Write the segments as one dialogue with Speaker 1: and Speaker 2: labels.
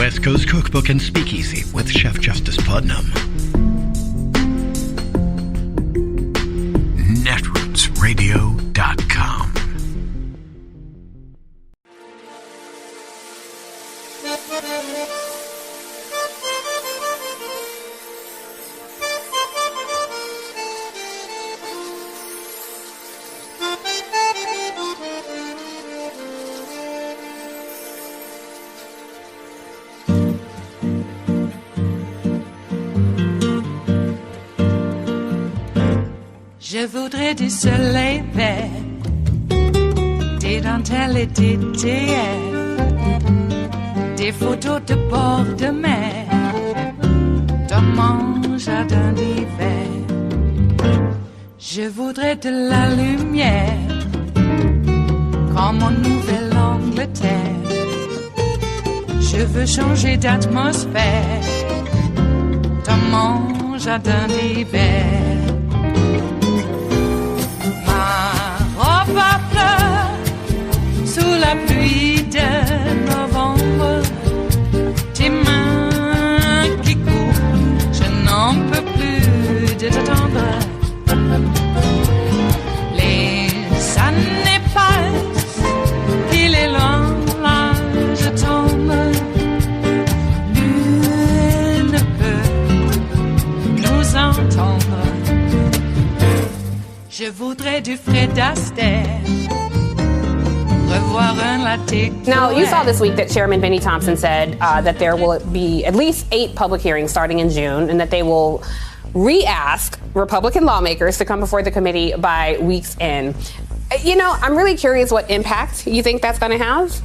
Speaker 1: West Coast Cookbook and Speakeasy with Chef Justice Putnam. Netrootsradio.com.
Speaker 2: Je voudrais du soleil vert, des dentelles et des théières, des photos de bord de mer, dans mon jardin d'hiver. Je voudrais de la lumière, comme en Nouvelle-Angleterre. Je veux changer d'atmosphère, dans mon jardin d'hiver. Ma fleur sous la pluie de novembre, tes mains qui courent, je n'en peux plus de t'attendre. Les années passent, il est loin, là je tombe. Nul ne peut nous entendre. Je voudrais du Fred Astaire, revoir un latte.
Speaker 3: Now, you saw this week that Chairman Benny Thompson said that there will be at least 8 public hearings starting in June, and that they will re-ask Republican lawmakers to come before the committee by week's end. You know, I'm really curious what impact you think that's going to have,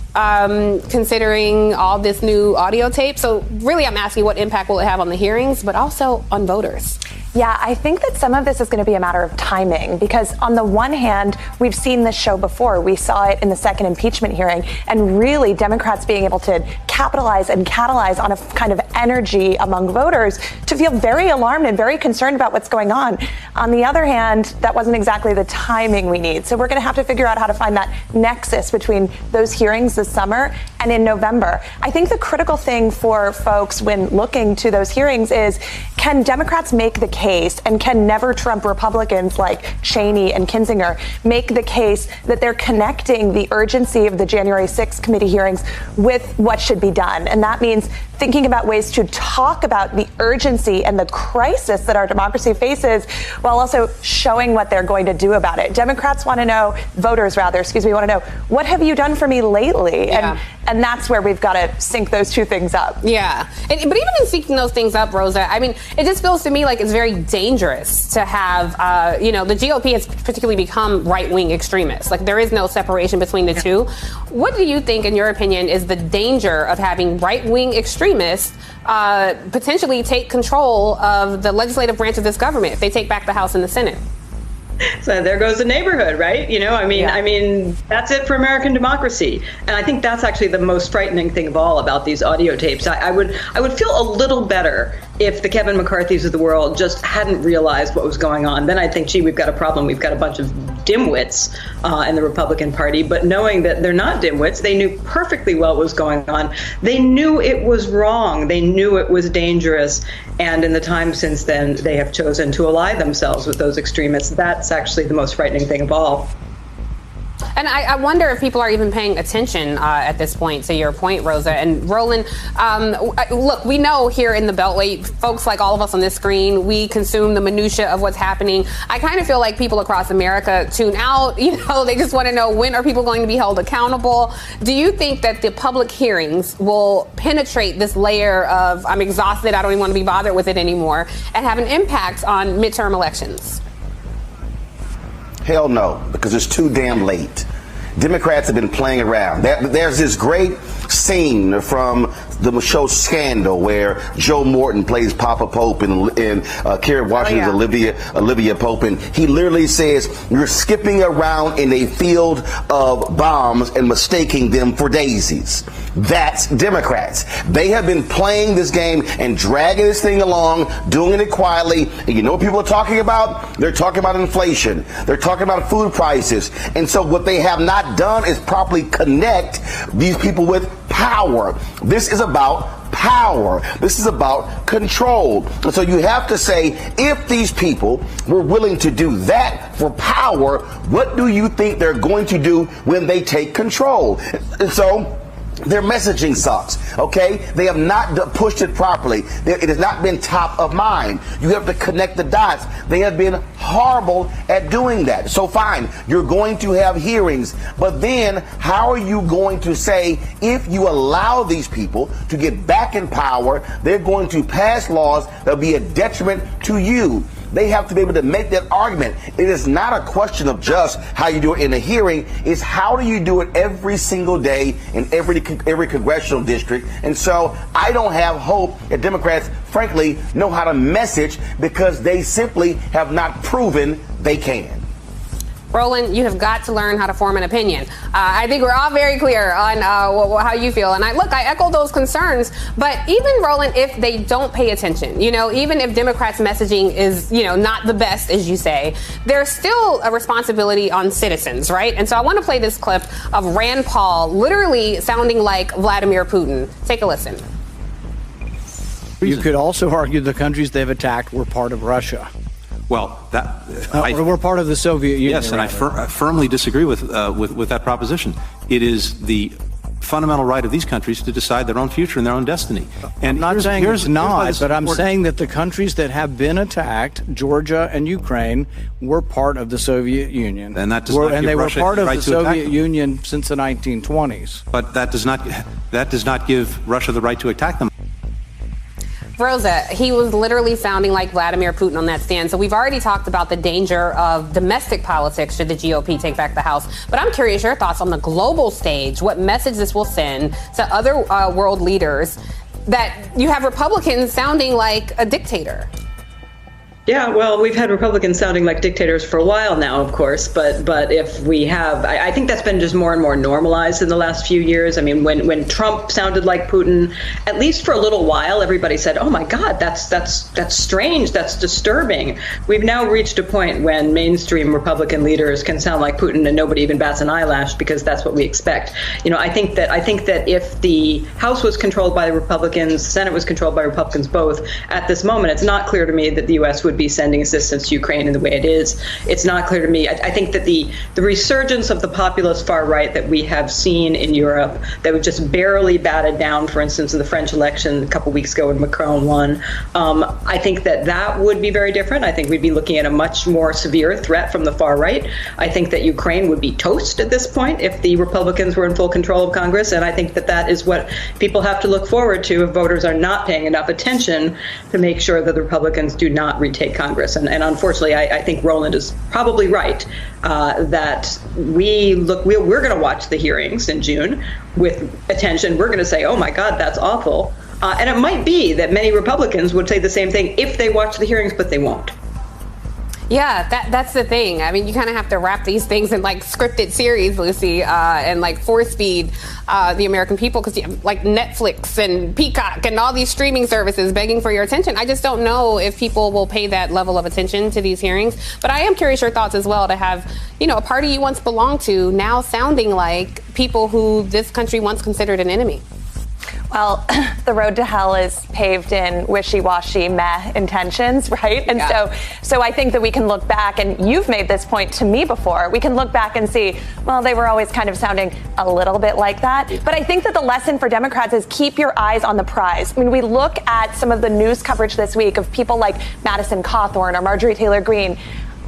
Speaker 3: considering all this new audio tape. So really, I'm asking what impact will it have on the hearings, but also on voters?
Speaker 4: Yeah, I think that some of this is going to be a matter of timing, because on the one hand, we've seen this show before. We saw it in the second impeachment hearing, and really Democrats being able to capitalize and catalyze on a kind of energy among voters to feel very alarmed and very concerned about what's going on. On the other hand, that wasn't exactly the timing we need. So we're going to have to figure out how to find that nexus between those hearings this summer and in November. I think the critical thing for folks when looking to those hearings is, can Democrats make the case, and can never Trump Republicans like Cheney and Kinzinger make the case that they're connecting the urgency of the January 6th committee hearings with what should be done? And that means thinking about ways to talk about the urgency and the crisis that our democracy faces, while also showing what they're going to do about it. Democrats want to know, voters rather, want to know, what have you done for me lately?
Speaker 3: Yeah.
Speaker 4: And that's where we've got to sync those two things up.
Speaker 3: Yeah. But even in syncing those things up, Rosa, I mean, it just feels to me like it's very dangerous to have, the GOP has particularly become right-wing extremists. Like, there is no separation between the two. What do you think, in your opinion, is the danger of having right-wing extremists potentially take control of the legislative branch of this government if they take back the House and the Senate?
Speaker 5: So there goes the neighborhood, right? I mean, that's it for American democracy. And I think that's actually the most frightening thing of all about these audio tapes. I would feel a little better if the Kevin McCarthys of the world just hadn't realized what was going on. Then I'd think, gee, we've got a problem. We've got a bunch of dimwits in the Republican Party. But knowing that they're not dimwits, they knew perfectly well what was going on. They knew it was wrong. They knew it was dangerous. And in the time since then, they have chosen to ally themselves with those extremists. That's actually the most frightening thing of all.
Speaker 3: And I wonder if people are even paying attention at this point, to your point, Rosa. And Roland, look, we know here in the Beltway, folks like all of us on this screen, we consume the minutia of what's happening. I kind of feel like people across America tune out. They just want to know, when are people going to be held accountable? Do you think that the public hearings will penetrate this layer of, I'm exhausted, I don't even want to be bothered with it anymore, and have an impact on midterm elections?
Speaker 6: Hell no, because it's too damn late. Democrats have been playing around. There's this great scene from the show Scandal where Joe Morton plays Papa Pope and Kerry Washington's Olivia Pope, and he literally says, you're skipping around in a field of bombs and mistaking them for daisies. That's Democrats. They have been playing this game and dragging this thing along, doing it quietly. And you know what people are talking about? They're talking about inflation. They're talking about food prices. And so what they have not done is properly connect these people with power. This is about power. This is about control. And so you have to say, if these people were willing to do that for power, what do you think they're going to do when they take control? And so their messaging sucks, okay? They have not pushed it properly. It has not been top of mind. You have to connect the dots. They have been horrible at doing that. So fine, you're going to have hearings, but then how are you going to say, if you allow these people to get back in power, they're going to pass laws that will be a detriment to you? They have to be able to make that argument. It is not a question of just how you do it in a hearing. It's how do you do it every single day in every congressional district. And so I don't have hope that Democrats, frankly, know how to message because they simply have not proven they can.
Speaker 3: Roland, you have got to learn how to form an opinion. I think we're all very clear on how you feel. And I echo those concerns. But even, Roland, if they don't pay attention, even if Democrats' messaging is, not the best, as you say, there's still a responsibility on citizens, right? And so I want to play this clip of Rand Paul literally sounding like Vladimir Putin. Take a listen.
Speaker 7: You could also argue the countries they've attacked were part of Russia.
Speaker 8: Well,
Speaker 7: we're part of the Soviet Union.
Speaker 8: Yes, and I firmly disagree with that proposition. It is the fundamental right of these countries to decide their own future and their own destiny. And
Speaker 7: I'm not saying it's not, but I'm saying that the countries that have been attacked, Georgia and Ukraine, were part of the Soviet Union.
Speaker 8: And that does not give
Speaker 7: they
Speaker 8: Russia
Speaker 7: were part
Speaker 8: the
Speaker 7: of
Speaker 8: right
Speaker 7: the
Speaker 8: to attack
Speaker 7: Soviet
Speaker 8: them.
Speaker 7: Union since the 1920s.
Speaker 8: But that does not give Russia the right to attack them.
Speaker 3: Rosa, he was literally sounding like Vladimir Putin on that stand. So we've already talked about the danger of domestic politics should the GOP take back the House. But I'm curious your thoughts on the global stage, what message this will send to other world leaders that you have Republicans sounding like a dictator.
Speaker 5: Yeah, well, we've had Republicans sounding like dictators for a while now, of course, but if we have, I think that's been just more and more normalized in the last few years. I mean, when Trump sounded like Putin, at least for a little while, everybody said, "Oh my God, that's strange, that's disturbing." We've now reached a point when mainstream Republican leaders can sound like Putin and nobody even bats an eyelash because that's what we expect. I think that if the House was controlled by the Republicans, the Senate was controlled by Republicans both, at this moment, it's not clear to me that the U.S. would be sending assistance to Ukraine in the way it is. It's not clear to me. I think that the resurgence of the populist far right that we have seen in Europe, that was just barely batted down, for instance, in the French election a couple weeks ago when Macron won, I think that would be very different. I think we'd be looking at a much more severe threat from the far right. I think that Ukraine would be toast at this point if the Republicans were in full control of Congress, and I think that is what people have to look forward to if voters are not paying enough attention to make sure that the Republicans do not retake Congress. And unfortunately, I think Roland is probably right that we're going to watch the hearings in June with attention. We're going to say, "Oh my God, that's awful." And it might be that many Republicans would say the same thing if they watch the hearings, but they won't.
Speaker 3: Yeah, that's the thing. I mean, you kind of have to wrap these things in like scripted series, Lucy, and like force feed the American people, because you have like Netflix and Peacock and all these streaming services begging for your attention. I just don't know if people will pay that level of attention to these hearings. But I am curious your thoughts as well, to have, a party you once belonged to now sounding like people who this country once considered an enemy.
Speaker 4: Well, the road to hell is paved in wishy-washy meh intentions, right? And so I think that we can look back, and you've made this point to me before, we can look back and see, well, they were always kind of sounding a little bit like that. But I think that the lesson for Democrats is keep your eyes on the prize. I mean, we look at some of the news coverage this week of people like Madison Cawthorn or Marjorie Taylor Greene.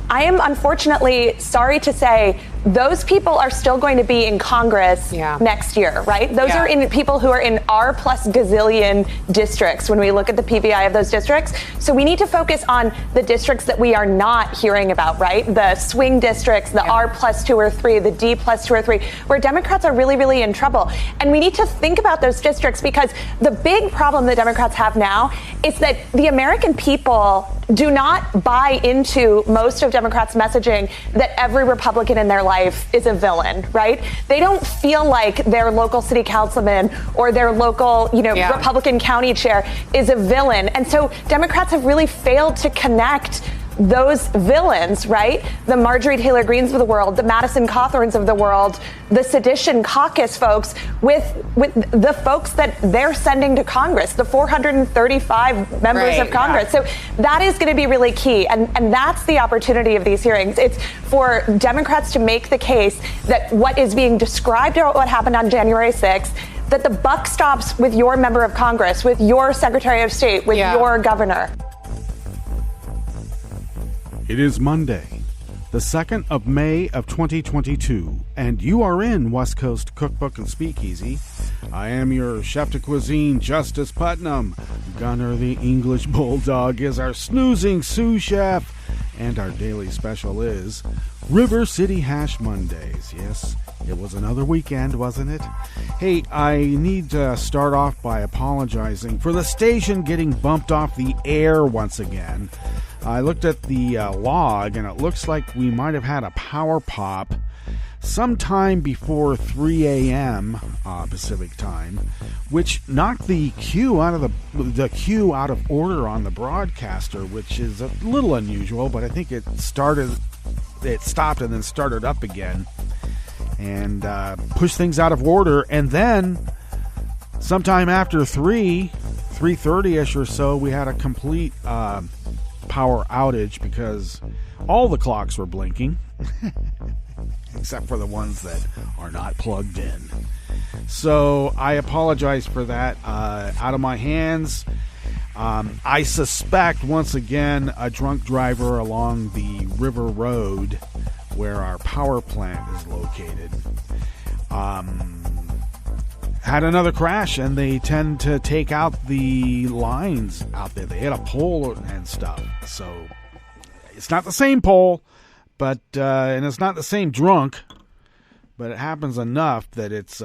Speaker 4: I am unfortunately sorry to say those people are still going to be in Congress next year, right? Those are in people who are in R plus gazillion districts when we look at the PVI of those districts. So we need to focus on the districts that we are not hearing about, right? The swing districts, the R plus 2 or 3, the D plus 2 or 3, where Democrats are really, really in trouble. And we need to think about those districts, because the big problem that Democrats have now is that the American people do not buy into most of Democrats' messaging that every Republican in their life is a villain, right? They don't feel like their local city councilman or their local, Republican county chair is a villain. And so Democrats have really failed to connect those villains, right? The Marjorie Taylor Greenes of the world, the Madison Cawthorns of the world, the Sedition Caucus folks, with the folks that they're sending to Congress, the 435 members of Congress. So that is going to be really key. And that's the opportunity of these hearings. It's for Democrats to make the case that what is being described or what happened on January 6th, that the buck stops with your member of Congress, with your Secretary of State, with your governor.
Speaker 9: It is Monday, the 2nd of May of 2022, and you are in West Coast Cookbook and Speakeasy. I am your chef de cuisine, Justice Putnam. Gunner the English Bulldog is our snoozing sous chef, and our daily special is River City Hash Mondays. Yes, it was another weekend, wasn't it? Hey, I need to start off by apologizing for the station getting bumped off the air once again. I looked at the log, and it looks like we might have had a power pop sometime before 3 a.m. Pacific time, which knocked the queue out of the queue out of order on the broadcaster, which is a little unusual, but I think it stopped and then started up again and pushed things out of order. And then sometime after 3:30ish or so, we had a complete power outage because all the clocks were blinking except for the ones that are not plugged in. So I apologize for that. Out of my hands. I suspect once again a drunk driver along the River Road where our power plant is located had another crash, and they tend to take out the lines out there. They hit a pole and stuff. So it's not the same pole, but and it's not the same drunk, but it happens enough that it's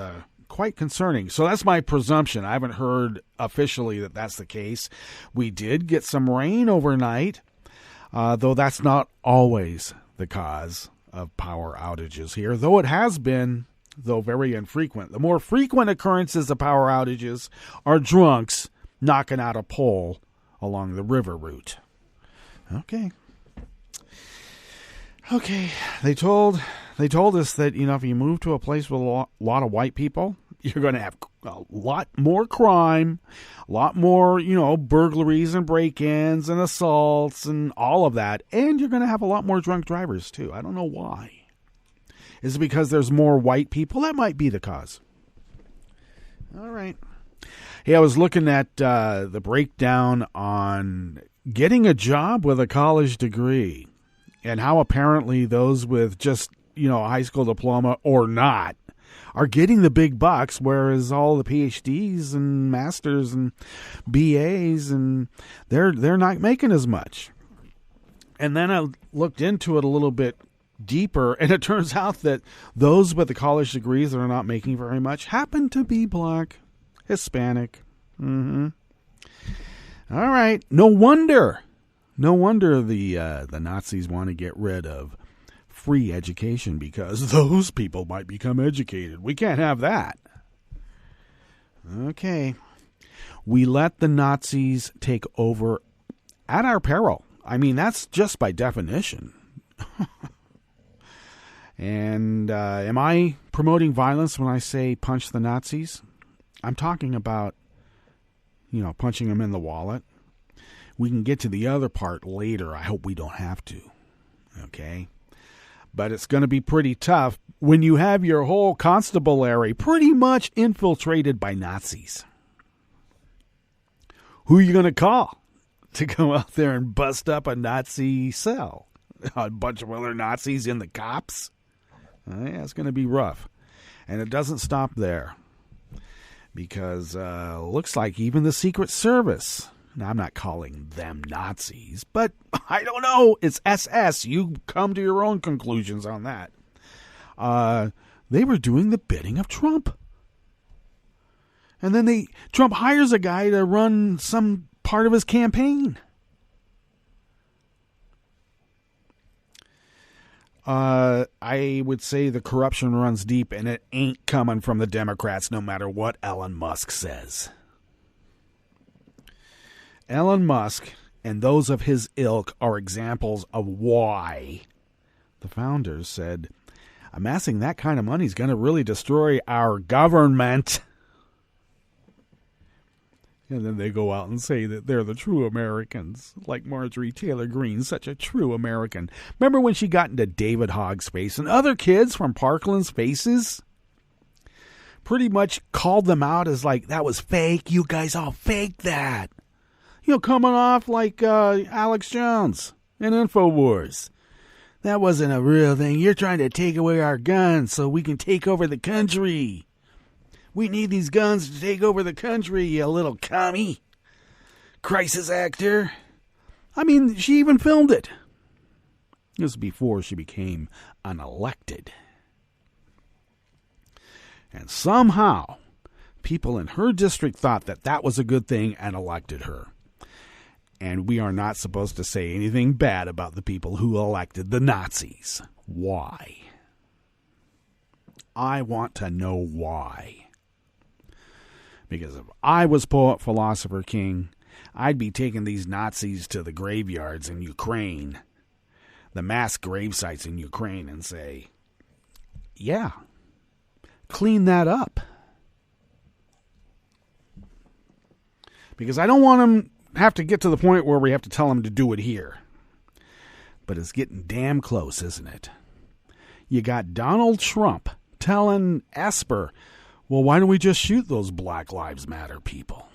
Speaker 9: quite concerning. So that's my presumption. I haven't heard officially that that's the case. We did get some rain overnight, though that's not always the cause of power outages here, though it has been, though very infrequent. The more frequent occurrences of power outages are drunks knocking out a pole along the river route. Okay. They told us that, if you move to a place with a lot of white people, you're going to have a lot more crime, a lot more, burglaries and break-ins and assaults and all of that. And you're going to have a lot more drunk drivers, too. I don't know why. Is it because there's more white people? That might be the cause. All right. Hey, I was looking at the breakdown on getting a job with a college degree and how apparently those with just, a high school diploma or not are getting the big bucks, whereas all the PhDs and masters and BAs and they're not making as much. And then I looked into it a little bit deeper, and it turns out that those with the college degrees that are not making very much happen to be black, Hispanic. All right. No wonder the Nazis want to get rid of free education, because those people might become educated. We can't have that. Okay. We let the Nazis take over at our peril. I mean, that's just by definition. And am I promoting violence when I say punch the Nazis? I'm talking about, punching them in the wallet. We can get to the other part later. I hope we don't have to. Okay? But it's going to be pretty tough when you have your whole constabulary pretty much infiltrated by Nazis. Who are you going to call to go out there and bust up a Nazi cell? A bunch of other Nazis in the cops? Yeah, it's going to be rough. And it doesn't stop there. Because looks like even the Secret Service, now I'm not calling them Nazis, but I don't know, it's SS. You come to your own conclusions on that. They were doing the bidding of Trump. And then Trump hires a guy to run some part of his campaign. I would say the corruption runs deep, and it ain't coming from the Democrats, no matter what Elon Musk says. Elon Musk and those of his ilk are examples of why. The founders said, amassing that kind of money is going to really destroy our government. And then they go out and say that they're the true Americans, like Marjorie Taylor Greene, such a true American. Remember when she got into David Hogg's face and other kids from Parkland's faces? Pretty much called them out as like, that was fake. You guys all faked that. You know, coming off like Alex Jones in InfoWars. That wasn't a real thing. You're trying to take away our guns so we can take over the country. We need these guns to take over the country, you little commie. Crisis actor. I mean, she even filmed it. This was before she became unelected. And somehow, people in her district thought that that was a good thing and elected her. And we are not supposed to say anything bad about the people who elected the Nazis. Why? I want to know why. Because if I was poet, philosopher, king, I'd be taking these Nazis to the graveyards in Ukraine, the mass grave sites in Ukraine, and say, yeah, clean that up. Because I don't want them have to get to the point where we have to tell them to do it here. But it's getting damn close, isn't it? You got Donald Trump telling Esper, well, why don't we just shoot those Black Lives Matter people?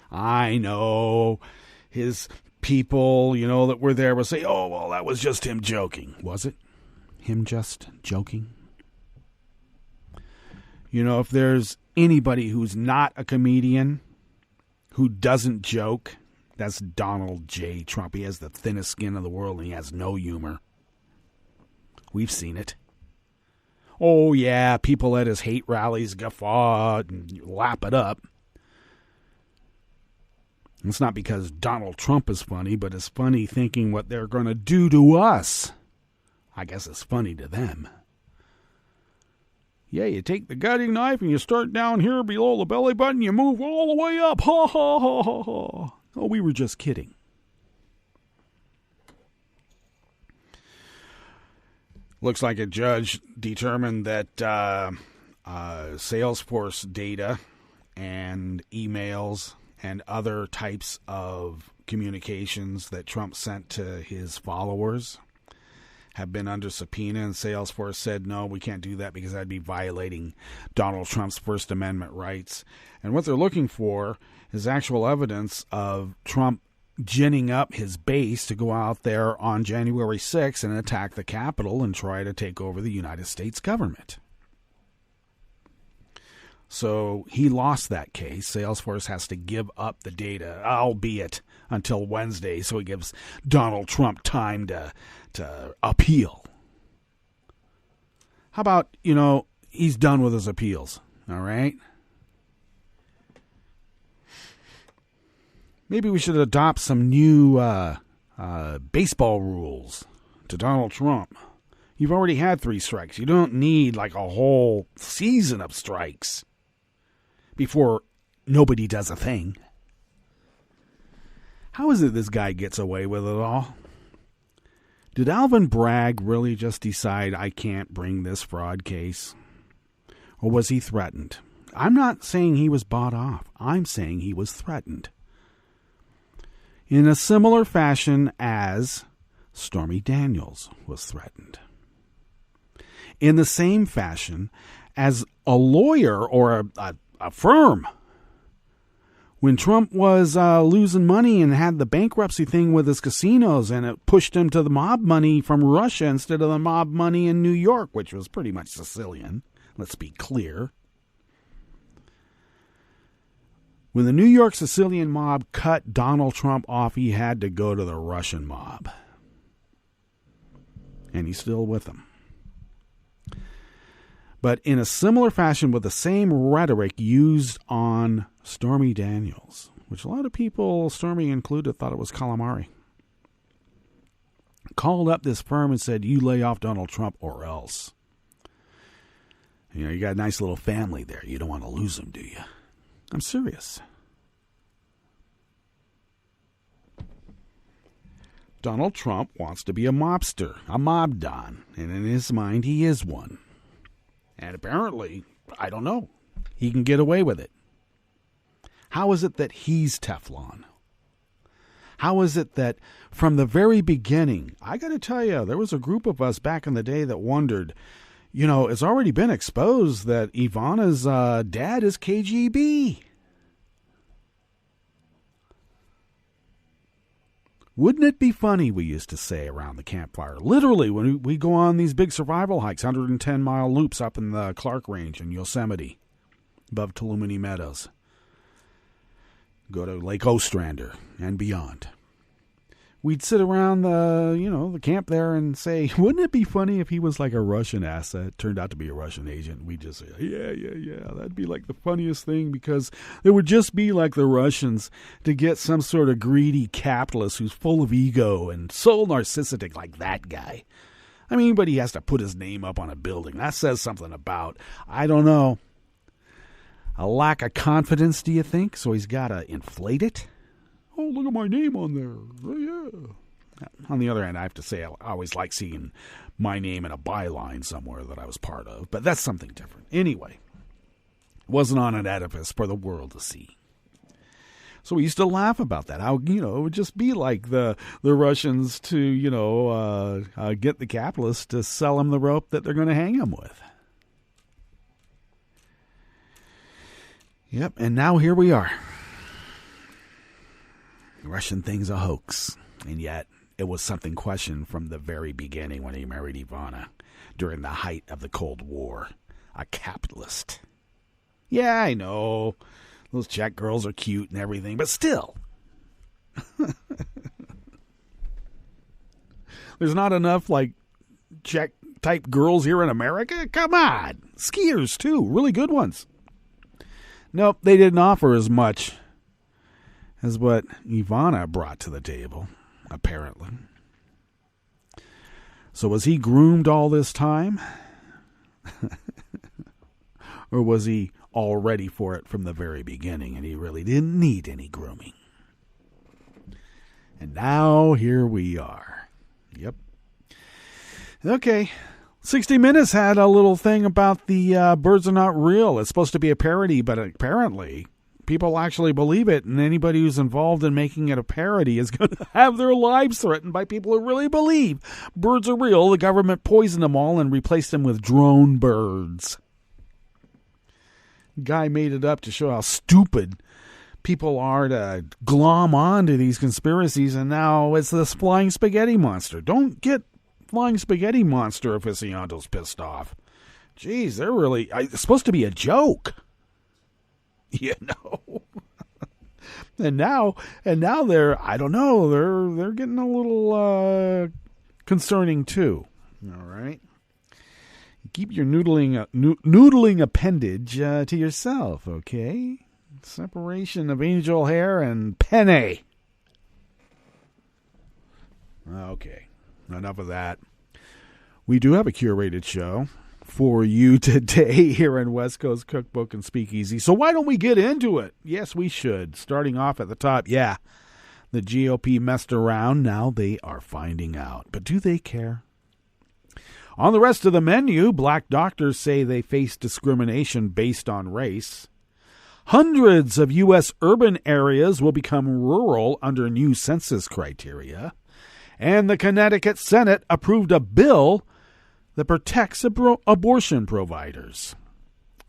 Speaker 9: I know his people, that were there will say, oh, well, that was just him joking. Was it? Him just joking? If there's anybody who's not a comedian, who doesn't joke, that's Donald J. Trump. He has the thinnest skin in the world and he has no humor. We've seen it. Oh, yeah, people at his hate rallies guffaw and lap it up. It's not because Donald Trump is funny, but it's funny thinking what they're going to do to us. I guess it's funny to them. Yeah, you take the gutting knife and you start down here below the belly button, you move all the way up. Ha, ha, ha, ha, ha. Oh, we were just kidding. Looks like a judge determined that Salesforce data and emails and other types of communications that Trump sent to his followers have been under subpoena, and Salesforce said, no, we can't do that because that'd be violating Donald Trump's First Amendment rights. And what they're looking for is actual evidence of Trump ginning up his base to go out there on January 6th and attack the Capitol and try to take over the United States government. So he lost that case. Salesforce has to give up the data, albeit until Wednesday, so it gives Donald Trump time to appeal. How about, he's done with his appeals, all right? Maybe we should adopt some new baseball rules to Donald Trump. You've already had 3 strikes. You don't need like a whole season of strikes before nobody does a thing. How is it this guy gets away with it all? Did Alvin Bragg really just decide I can't bring this fraud case? Or was he threatened? I'm not saying he was bought off. I'm saying he was threatened. In a similar fashion as Stormy Daniels was threatened. In the same fashion as a lawyer or a firm. When Trump was losing money and had the bankruptcy thing with his casinos, and it pushed him to the mob money from Russia instead of the mob money in New York, which was pretty much Sicilian. Let's be clear. When the New York Sicilian mob cut Donald Trump off, he had to go to the Russian mob. And he's still with them. But in a similar fashion with the same rhetoric used on Stormy Daniels, which a lot of people, Stormy included, thought it was calamari, called up this firm and said, you lay off Donald Trump or else. You got a nice little family there. You don't want to lose them, do you? I'm serious. Donald Trump wants to be a mobster, a mob don, and in his mind he is one. And apparently, I don't know, he can get away with it. How is it that he's Teflon? How is it that from the very beginning, I got to tell you, there was a group of us back in the day that wondered, it's already been exposed that Ivana's dad is KGB. Wouldn't it be funny, we used to say around the campfire, literally when we go on these big survival hikes, 110-mile loops up in the Clark Range in Yosemite, above Tulumni Meadows. Go to Lake Ostrander and beyond. We'd sit around the camp there and say, wouldn't it be funny if he was like a Russian asset, turned out to be a Russian agent? We'd just say, yeah, that'd be like the funniest thing, because it would just be like the Russians to get some sort of greedy capitalist who's full of ego and so narcissistic like that guy. I mean, but he has to put his name up on a building. That says something about, I don't know, a lack of confidence, do you think? So he's got to inflate it? Oh, look at my name on there. Oh, yeah. On the other hand, I have to say I always like seeing my name in a byline somewhere that I was part of. But that's something different. Anyway, it wasn't on an edifice for the world to see. So we used to laugh about that. How, it would just be like the Russians to, get the capitalists to sell them the rope that they're going to hang them with. Yep, and now here we are. The Russian thing's a hoax, and yet it was something questioned from the very beginning when he married Ivana during the height of the Cold War. A capitalist. Yeah, I know. Those Czech girls are cute and everything, but still. There's not enough, Czech-type girls here in America? Come on. Skiers, too. Really good ones. Nope, they didn't offer as much as what Ivana brought to the table, apparently. So was he groomed all this time? Or was he all ready for it from the very beginning and he really didn't need any grooming? And now here we are. Yep. Okay. 60 Minutes had a little thing about the birds are not real. It's supposed to be a parody, but apparently people actually believe it, and anybody who's involved in making it a parody is going to have their lives threatened by people who really believe birds are real. The government poisoned them all and replaced them with drone birds. Guy made it up to show how stupid people are to glom on to these conspiracies, and now it's this flying spaghetti monster. Don't get flying spaghetti monster aficionados pissed off. Jeez, they're really... It's supposed to be a joke. And now they're... I don't know. They're getting a little concerning too. All right. Keep your noodling appendage to yourself, okay? Separation of angel hair and penne. Okay. Enough of that. We do have a curated show for you today here in West Coast Cookbook and Speakeasy. So why don't we get into it? Yes, we should. Starting off at the top, yeah. The GOP messed around. Now they are finding out. But do they care? On the rest of the menu, black doctors say they face discrimination based on race. Hundreds of U.S. urban areas will become rural under new census criteria. And the Connecticut Senate approved a bill that protects abortion providers.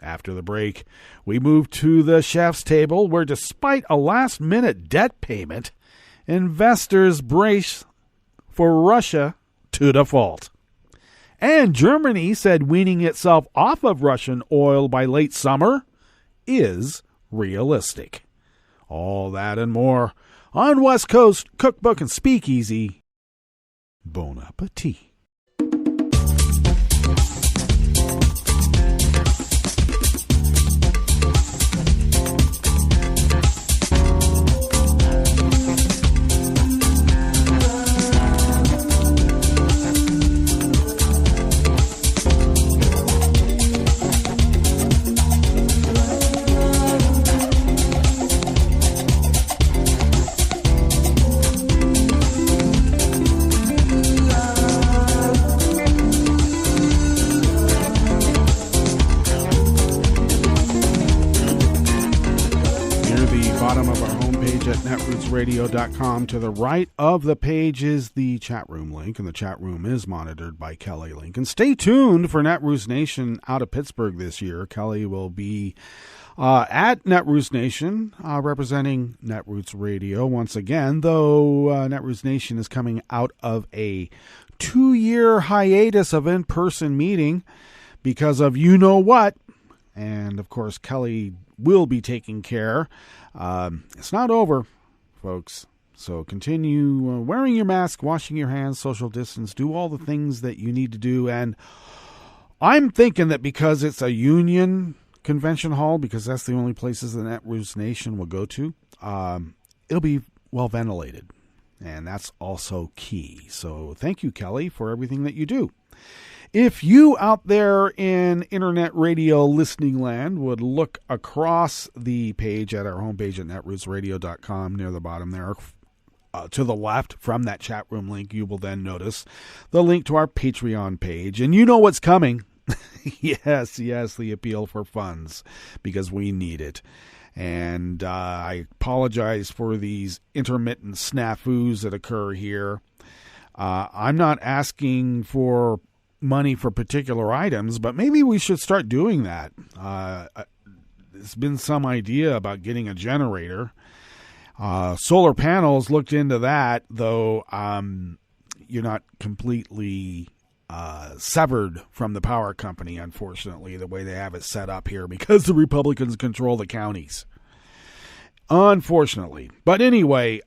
Speaker 9: After the break, we move to the chef's table, where despite a last-minute debt payment, investors brace for Russia to default. And Germany said weaning itself off of Russian oil by late summer is realistic. All that and more on West Coast Cookbook and Speakeasy. Bon appetit. at netrootsradio.com. To the right of the page is the chat room link, and the chat room is monitored by Kelly Lincoln. Stay tuned for Netroots Nation out of Pittsburgh this year. Kelly will be at Netroots Nation, representing Netroots Radio once again, though Netroots Nation is coming out of a 2-year hiatus of in-person meeting because of you-know-what. And, of course, Kelly will be taking care. It's not over, folks. So continue wearing your mask, washing your hands, social distance, do all the things that you need to do. And I'm thinking that because it's a union convention hall, because that's the only places the Netroots Nation will go to, it'll be well ventilated. And that's also key. So thank you, Kelly, for everything that you do. If you out there in internet radio listening land would look across the page at our homepage at netrootsradio.com, near the bottom there, to the left from that chat room link, you will then notice the link to our Patreon page. And you know what's coming. Yes, the appeal for funds, because we need it. And I apologize for these intermittent snafus that occur here. I'm not asking for money for particular items, but maybe we should start doing that. There's been some idea about getting a generator. Solar panels, looked into that, though you're not completely severed from the power company, unfortunately, the way they have it set up here, because the Republicans control the counties. Unfortunately. But anyway,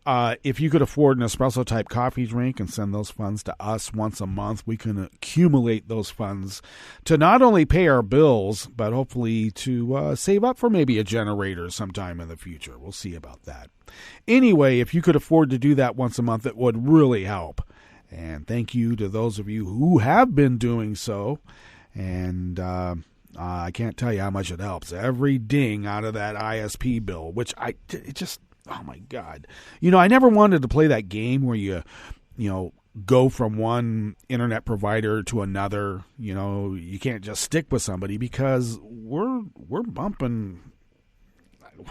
Speaker 9: if you could afford an espresso-type coffee drink and send those funds to us once a month, we can accumulate those funds to not only pay our bills, but hopefully to save up for maybe a generator sometime in the future. We'll see about that. Anyway, if you could afford to do that once a month, it would really help. And thank you to those of you who have been doing so. And I can't tell you how much it helps. Every ding out of that ISP bill, which it just, oh my God. I never wanted to play that game where you go from one internet provider to another. You can't just stick with somebody, because we're bumping.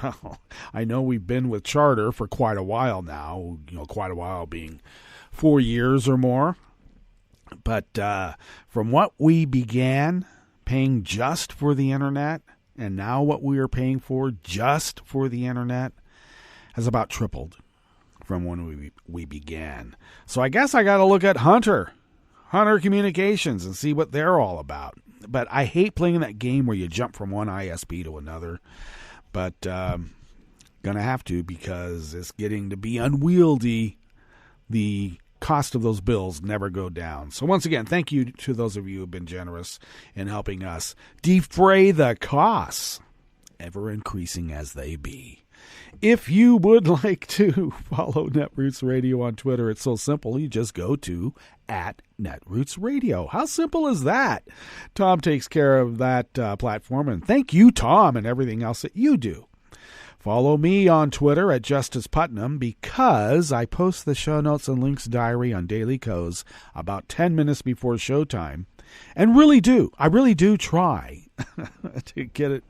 Speaker 9: Well, I know we've been with Charter for quite a while now, quite a while being 4 years or more. But from what we began paying just for the internet, and now what we are paying for just for the internet has about tripled from when we began. So I guess I got to look at Hunter Communications and see what they're all about. But I hate playing that game where you jump from one ISP to another. But gonna have to, because it's getting to be unwieldy. The cost of those bills never go down. So once again, thank you to those of you who have been generous in helping us defray the costs, ever increasing as they be. If you would like to follow Netroots Radio on Twitter, it's so simple. You just go to @Netroots Radio. How simple is that? Tom takes care of that platform, and thank you, Tom, and everything else that you do. Follow me on Twitter at Justice Putnam, because I post the show notes and links diary on Daily Co's about 10 minutes before showtime. And I really do try to get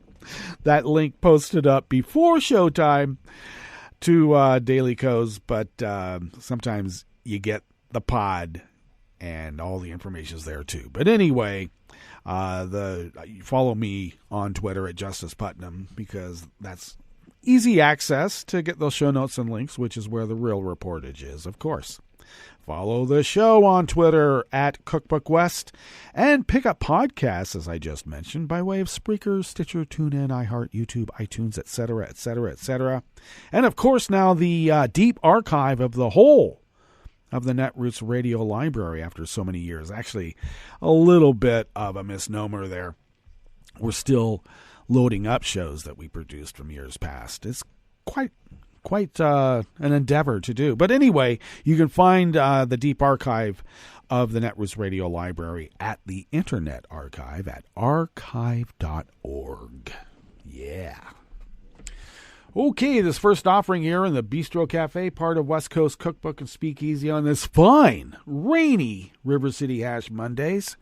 Speaker 9: that link posted up before showtime to Daily Co's, but sometimes you get the pod and all the information's there too. But anyway, follow me on Twitter at Justice Putnam, because that's easy access to get those show notes and links, which is where the real reportage is, of course. Follow the show on Twitter at Cookbook West, and pick up podcasts, as I just mentioned, by way of Spreaker, Stitcher, TuneIn, iHeart, YouTube, iTunes, etc., etc., etc. And of course, now the deep archive of the whole of the Netroots Radio Library after so many years. Actually, a little bit of a misnomer there. We're still loading up shows that we produced from years past. It's quite an endeavor to do. But anyway, you can find the deep archive of the Netroots Radio Library at the Internet Archive at archive.org. Yeah. Okay, this first offering here in the Bistro Cafe, part of West Coast Cookbook and Speakeasy on this fine, rainy River City Hash Mondays,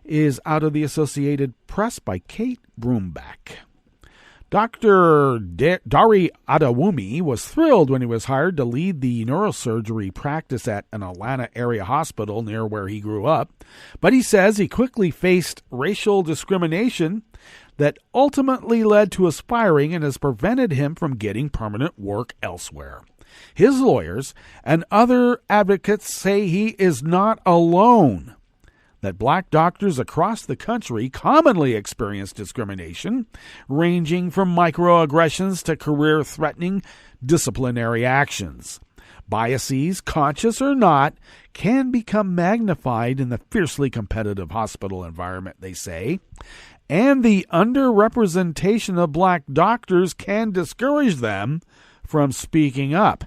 Speaker 9: is out of the Associated Press by Kate Broomback. Dr. Dari Adewumi was thrilled when he was hired to lead the neurosurgery practice at an Atlanta area hospital near where he grew up, but he says he quickly faced racial discrimination that ultimately led to aspiring and has prevented him from getting permanent work elsewhere. His lawyers and other advocates say he is not alone, that black doctors across the country commonly experience discrimination, ranging from microaggressions to career-threatening disciplinary actions. Biases, conscious or not, can become magnified in the fiercely competitive hospital environment, they say, and the underrepresentation of black doctors can discourage them from speaking up.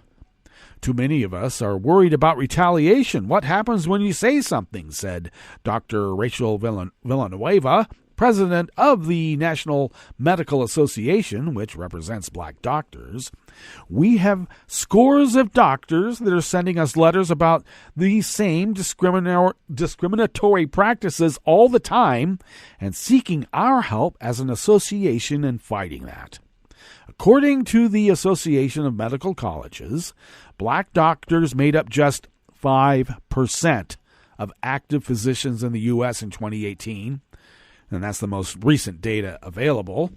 Speaker 9: Too many of us are worried about retaliation. What happens when you say something, said Dr. Rachel Villanueva, president of the National Medical Association, which represents black doctors. We have scores of doctors that are sending us letters about these same discriminatory practices all the time and seeking our help as an association in fighting that. According to the Association of Medical Colleges, black doctors made up just 5% of active physicians in the U.S. in 2018, and that's the most recent data available.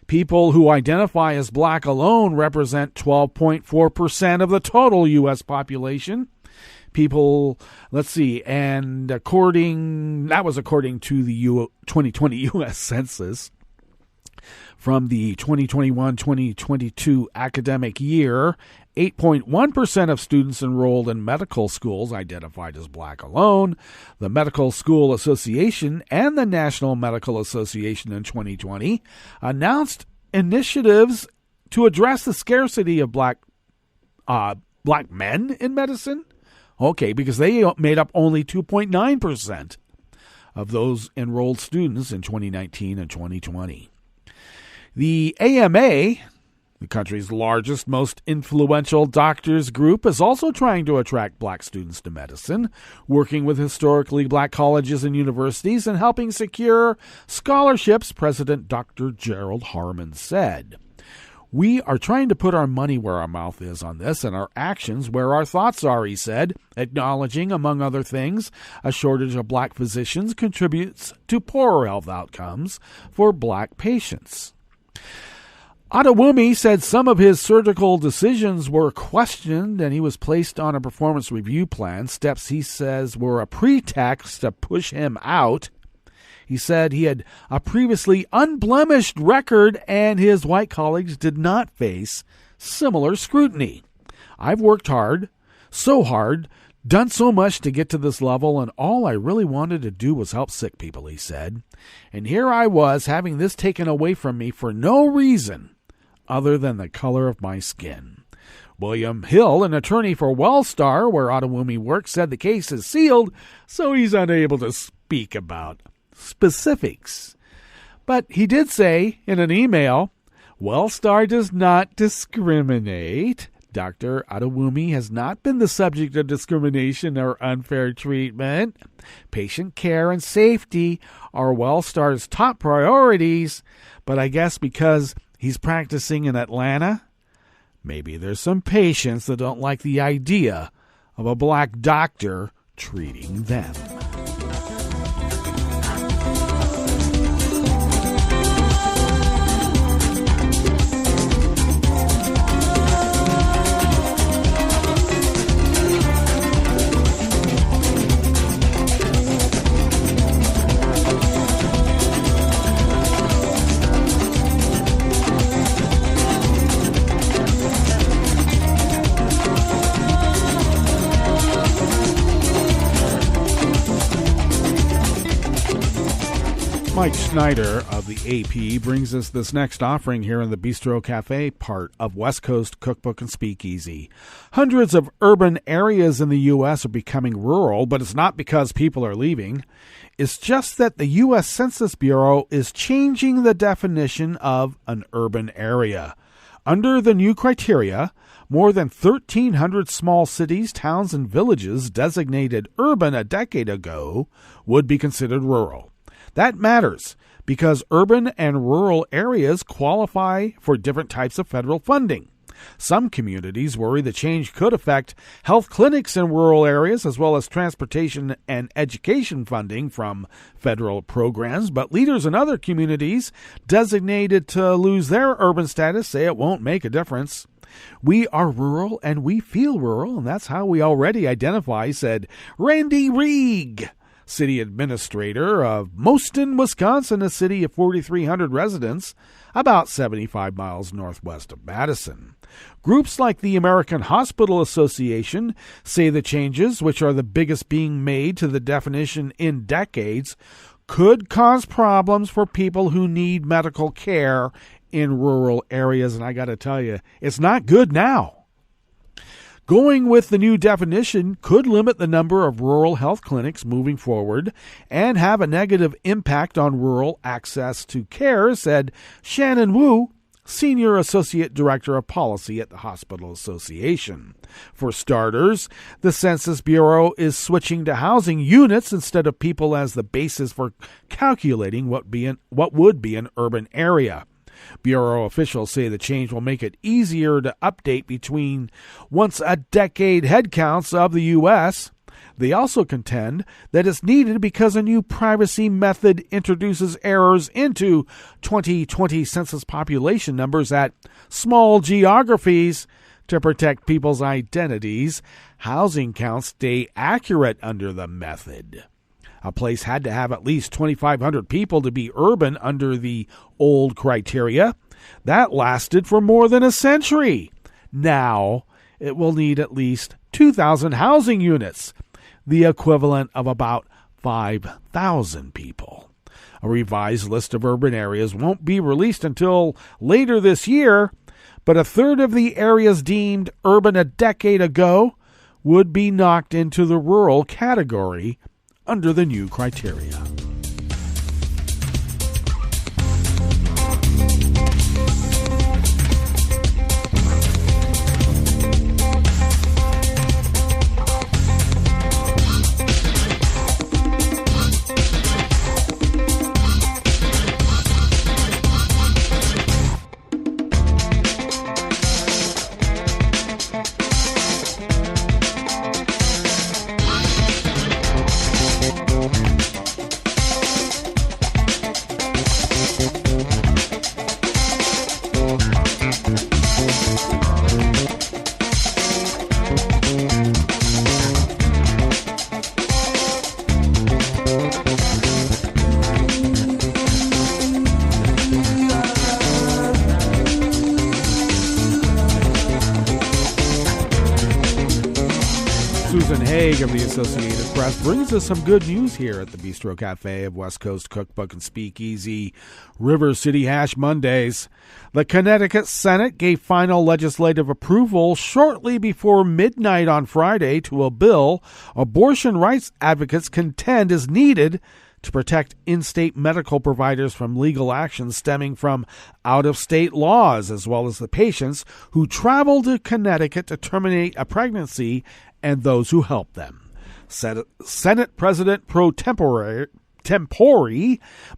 Speaker 9: People who identify as black alone represent 12.4% of the total U.S. population. And that was according to the 2020 U.S. Census. From the 2021-2022 academic year, 8.1% of students enrolled in medical schools identified as black alone. The Medical School Association and the National Medical Association in 2020 announced initiatives to address the scarcity of black men in medicine. Okay, because they made up only 2.9% of those enrolled students in 2019 and 2020. The AMA, the country's largest, most influential doctors group, is also trying to attract black students to medicine, working with historically black colleges and universities and helping secure scholarships, President Dr. Gerald Harmon said. We are trying to put our money where our mouth is on this and our actions where our thoughts are, he said, acknowledging, among other things, a shortage of black physicians contributes to poorer health outcomes for black patients. Adewumi said some of his surgical decisions were questioned and he was placed on a performance review plan, steps he says were a pretext to push him out. He said he had a previously unblemished record and his white colleagues did not face similar scrutiny. I've worked hard, done so much to get to this level, and all I really wanted to do was help sick people, he said. And here I was having this taken away from me for no reason other than the color of my skin. William Hill, an attorney for Wellstar, where Adewumi works, said the case is sealed, so he's unable to speak about specifics. But he did say in an email, Wellstar does not discriminate. Dr. Adewumi has not been the subject of discrimination or unfair treatment. Patient care and safety are Wellstar's top priorities, but I guess because he's practicing in Atlanta, maybe there's some patients that don't like the idea of a black doctor treating them. Mike Schneider of the AP brings us this next offering here in the Bistro Cafe part of West Coast Cookbook and Speakeasy. Hundreds of urban areas in the U.S. are becoming rural, but it's not because people are leaving. It's just that the U.S. Census Bureau is changing the definition of an urban area. Under the new criteria, more than 1,300 small cities, towns, and villages designated urban a decade ago would be considered rural. That matters because urban and rural areas qualify for different types of federal funding. Some communities worry the change could affect health clinics in rural areas as well as transportation and education funding from federal programs, but leaders in other communities designated to lose their urban status say it won't make a difference. We are rural and we feel rural, and that's how we already identify, said Randy Rieg, city administrator of Moston, Wisconsin, a city of 4,300 residents, about 75 miles northwest of Madison. Groups like the American Hospital Association say the changes, which are the biggest being made to the definition in decades, could cause problems for people who need medical care in rural areas. And I got to tell you, it's not good now. Going with the new definition could limit the number of rural health clinics moving forward and have a negative impact on rural access to care, said Shannon Wu, Senior Associate Director of Policy at the Hospital Association. For starters, the Census Bureau is switching to housing units instead of people as the basis for calculating what would be an urban area. Bureau officials say the change will make it easier to update between once-a-decade headcounts of the U.S. They also contend that it's needed because a new privacy method introduces errors into 2020 census population numbers at small geographies. To protect people's identities, housing counts stay accurate under the method. A place had to have at least 2,500 people to be urban under the old criteria. That lasted for more than a century. Now, it will need at least 2,000 housing units, the equivalent of about 5,000 people. A revised list of urban areas won't be released until later this year, but a third of the areas deemed urban a decade ago would be knocked into the rural category under the new criteria. Of the Associated Press brings us some good news here at the Bistro Cafe of West Coast Cookbook and Speakeasy, River City Hash Mondays. The Connecticut Senate gave final legislative approval shortly before midnight on Friday to a bill abortion rights advocates contend is needed to protect in-state medical providers from legal action stemming from out-of-state laws, as well as the patients who travel to Connecticut to terminate a pregnancy and those who help them. Senate President pro tempore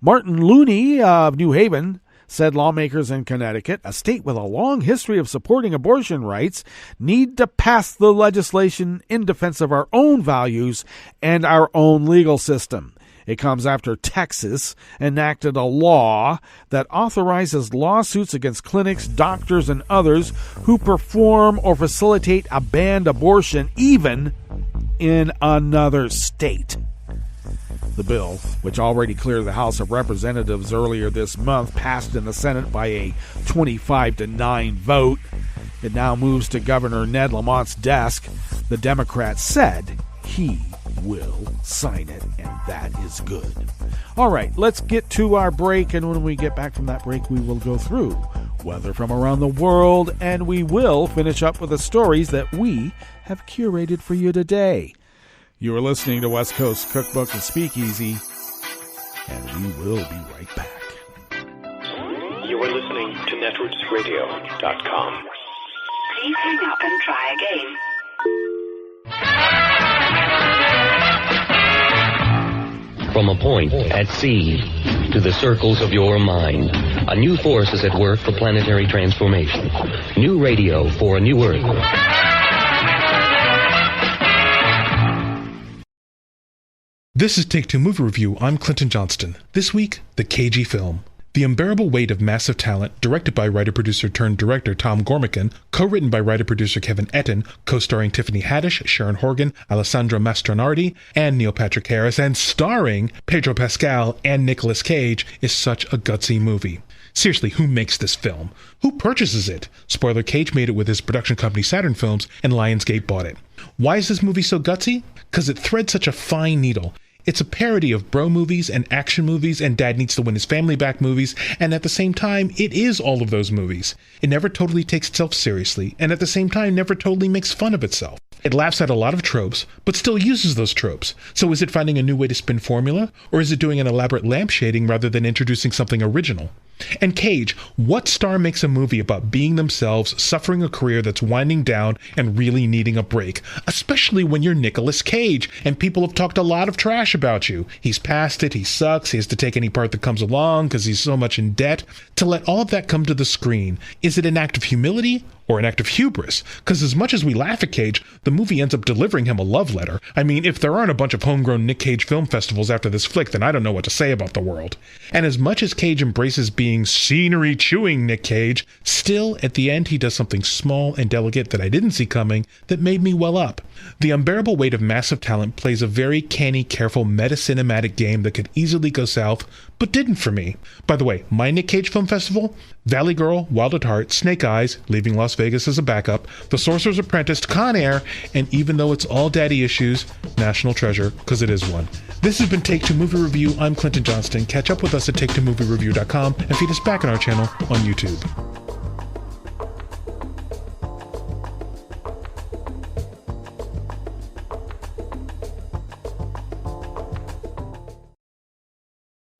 Speaker 9: Martin Looney of New Haven said lawmakers in Connecticut, a state with a long history of supporting abortion rights, need to pass the legislation in defense of our own values and our own legal system. It comes after Texas enacted a law that authorizes lawsuits against clinics, doctors, and others who perform or facilitate a banned abortion, even in another state. The bill, which already cleared the House of Representatives earlier this month, passed in the Senate by a 25-9 vote. It now moves to Governor Ned Lamont's desk. The Democrat said he will sign it, and that is good. All right, let's get to our break, and when we get back from that break, we will go through weather from around the world, and we will finish up with the stories that we have curated for you today. You are listening to West Coast Cookbook and Speakeasy, and we will be right back.
Speaker 1: You are listening to netrootsradio.com.
Speaker 10: Please hang up and try again.
Speaker 11: From a point at sea to the circles of your mind, a new force is at work for planetary transformation. New radio for a new Earth.
Speaker 12: This is Take Two Movie Review. I'm Clinton Johnston. This week, the cagey film. The Unbearable Weight of Massive Talent, directed by writer-producer-turned-director Tom Gormican, co-written by writer-producer Kevin Etten, co-starring Tiffany Haddish, Sharon Horgan, Alessandra Mastronardi, and Neil Patrick Harris, and starring Pedro Pascal and Nicolas Cage, is such a gutsy movie. Seriously, who makes this film? Who purchases it? Spoiler, Cage made it with his production company Saturn Films, and Lionsgate bought it. Why is this movie so gutsy? Because it threads such a fine needle. It's a parody of bro movies and action movies and Dad Needs to Win His Family Back movies, and at the same time, it is all of those movies. It never totally takes itself seriously, and at the same time, never totally makes fun of itself. It laughs at a lot of tropes, but still uses those tropes. So is it finding a new way to spin formula, or is it doing an elaborate lampshading rather than introducing something original? And Cage, what star makes a movie about being themselves, suffering a career that's winding down, and really needing a break? Especially when you're Nicolas Cage, and people have talked a lot of trash about you. He's past it, he sucks, he has to take any part that comes along because he's so much in debt. To let all of that come to the screen, is it an act of humility or an act of hubris? Because as much as we laugh at Cage, the movie ends up delivering him a love letter. I mean, if there aren't a bunch of homegrown Nick Cage film festivals after this flick, then I don't know what to say about the world. And as much as Cage embraces being scenery-chewing Nick Cage, still, at the end, he does something small and delicate that I didn't see coming that made me well up. The Unbearable Weight of Massive Talent plays a very canny, careful, meta-cinematic game that could easily go south, but didn't for me. By the way, my Nick Cage Film Festival? Valley Girl, Wild at Heart, Snake Eyes, Leaving Las Vegas as a backup, The Sorcerer's Apprentice, Con Air, and even though it's all daddy issues, National Treasure, because it is one. This has been Take Two Movie Review. I'm Clinton Johnston. Catch up with us at TakeTwoMovieReview.com and feed us back on our channel on YouTube.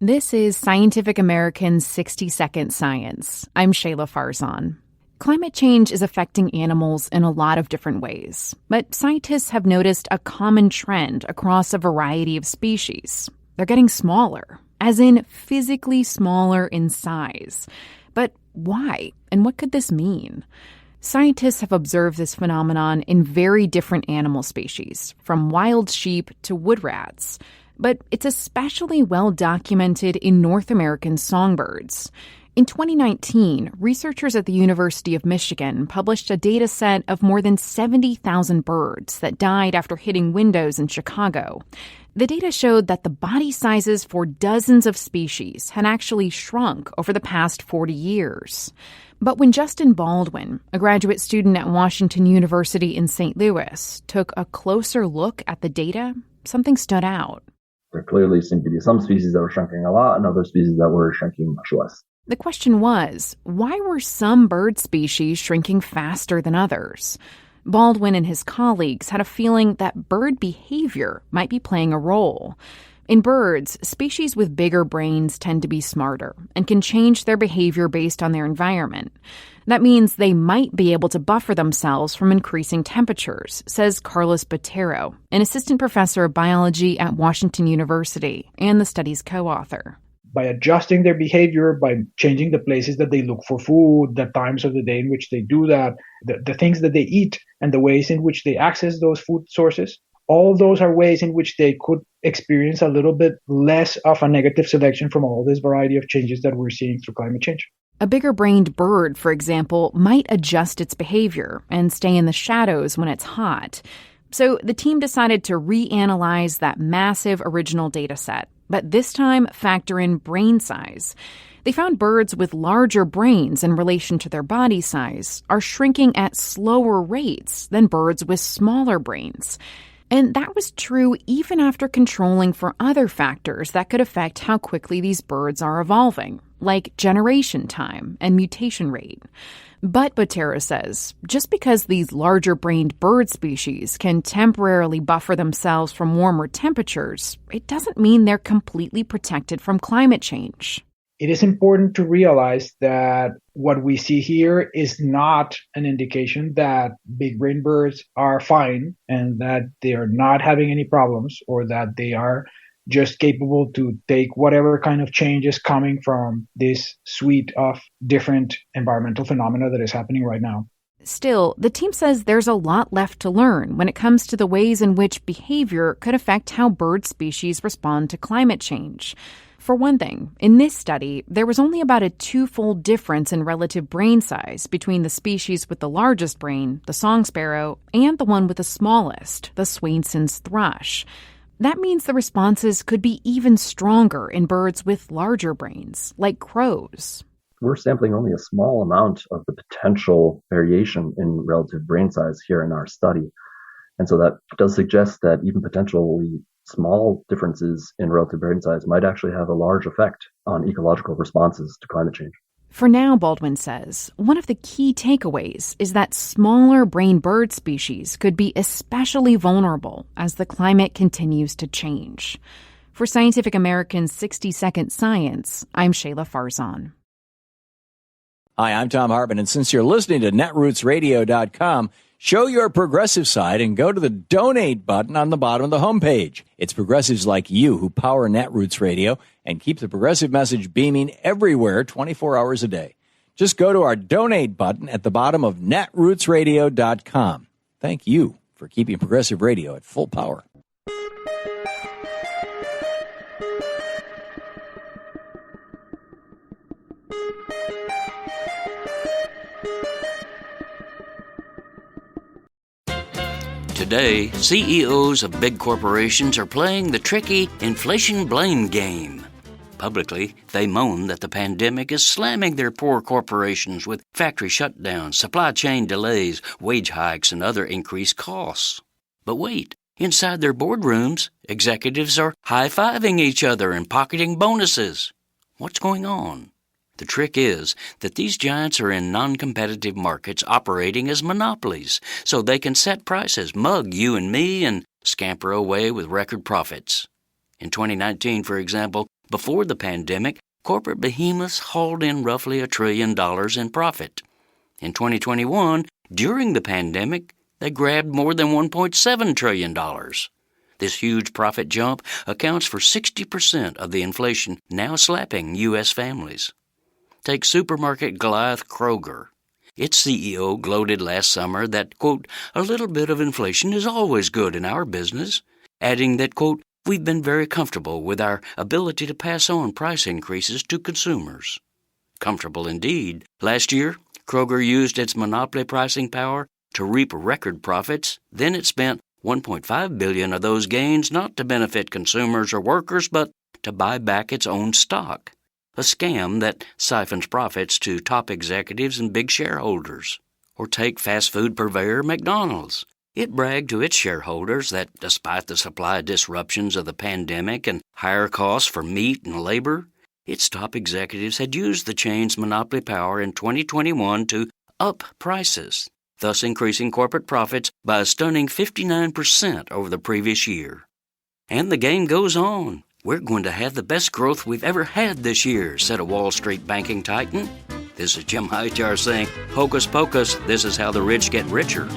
Speaker 13: This is Scientific American's 60-Second Science. I'm Shayla Farzan. Climate change is affecting animals in a lot of different ways, but scientists have noticed a common trend across a variety of species. They're getting smaller, as in physically smaller in size. But why? And what could this mean? Scientists have observed this phenomenon in very different animal species, from wild sheep to wood rats. But it's especially well documented in North American songbirds. In 2019, researchers at the University of Michigan published a data set of more than 70,000 birds that died after hitting windows in Chicago. The data showed that the body sizes for dozens of species had actually shrunk over the past 40 years. But when Justin Baldwin, a graduate student at Washington University in St. Louis, took a closer look at the data, something stood out.
Speaker 14: There clearly seemed to be some species that were shrinking a lot and other species that were shrinking much less.
Speaker 13: The question was, why were some bird species shrinking faster than others? Baldwin and his colleagues had a feeling that bird behavior might be playing a role. In birds, species with bigger brains tend to be smarter and can change their behavior based on their environment. That means they might be able to buffer themselves from increasing temperatures, says Carlos Botero, an assistant professor of biology at Washington University and the study's co-author.
Speaker 15: By adjusting their behavior, by changing the places that they look for food, the times of the day in which they do that, the things that they eat, and the ways in which they access those food sources, all those are ways in which they could experience a little bit less of a negative selection from all this variety of changes that we're seeing through climate change.
Speaker 13: A bigger-brained bird, for example, might adjust its behavior and stay in the shadows when it's hot. So the team decided to reanalyze that massive original data set, but this time factor in brain size. They found birds with larger brains in relation to their body size are shrinking at slower rates than birds with smaller brains. And that was true even after controlling for other factors that could affect how quickly these birds are evolving, like generation time and mutation rate. But Botero says, just because these larger-brained bird species can temporarily buffer themselves from warmer temperatures, it doesn't mean they're completely protected from climate change.
Speaker 15: It is important to realize that what we see here is not an indication that big-brain birds are fine and that they are not having any problems or that they are just capable to take whatever kind of change is coming from this suite of different environmental phenomena that is happening right now.
Speaker 13: Still, the team says there's a lot left to learn when it comes to the ways in which behavior could affect how bird species respond to climate change. For one thing, in this study, there was only about a twofold difference in relative brain size between the species with the largest brain, the song sparrow, and the one with the smallest, the Swainson's thrush. That means the responses could be even stronger in birds with larger brains, like crows.
Speaker 14: We're sampling only a small amount of the potential variation in relative brain size here in our study. And so that does suggest that even potentially small differences in relative brain size might actually have a large effect on ecological responses to climate change.
Speaker 13: For now, Baldwin says, one of the key takeaways is that smaller brain bird species could be especially vulnerable as the climate continues to change. For Scientific American's 60-Second Science, I'm Shayla Farzan.
Speaker 16: Hi, I'm Tom Hartman, and since you're listening to netrootsradio.com, show your progressive side and go to the donate button on the bottom of the homepage. It's progressives like you who power Netroots Radio and keep the progressive message beaming everywhere 24 hours a day. Just go to our donate button at the bottom of netrootsradio.com. Thank you for keeping progressive radio at full power.
Speaker 17: Today, CEOs of big corporations are playing the tricky inflation blame game. Publicly, they moan that the pandemic is slamming their poor corporations with factory shutdowns, supply chain delays, wage hikes, and other increased costs. But wait, inside their boardrooms, executives are high-fiving each other and pocketing bonuses. What's going on? The trick is that these giants are in non-competitive markets operating as monopolies, so they can set prices, mug you and me, and scamper away with record profits. In 2019, for example, before the pandemic, corporate behemoths hauled in roughly $1 trillion in profit. In 2021, during the pandemic, they grabbed more than $1.7 trillion. This huge profit jump accounts for 60% of the inflation now slapping U.S. families. Take supermarket Goliath Kroger. Its CEO gloated last summer that, quote, a little bit of inflation is always good in our business, adding that, quote, we've been very comfortable with our ability to pass on price increases to consumers. Comfortable indeed. Last year, Kroger used its monopoly pricing power to reap record profits. Then it spent $1.5 billion of those gains not to benefit consumers or workers, but to buy back its own stock. A scam that siphons profits to top executives and big shareholders. Or take fast food purveyor McDonald's. It bragged to its shareholders that despite the supply disruptions of the pandemic and higher costs for meat and labor, its top executives had used the chain's monopoly power in 2021 to up prices, thus increasing corporate profits by a stunning 59% over the previous year. And the game goes on. We're going to have the best growth we've ever had this year, said a Wall Street banking titan. This is Jim Hightower saying, hocus pocus, this is how the rich get richer.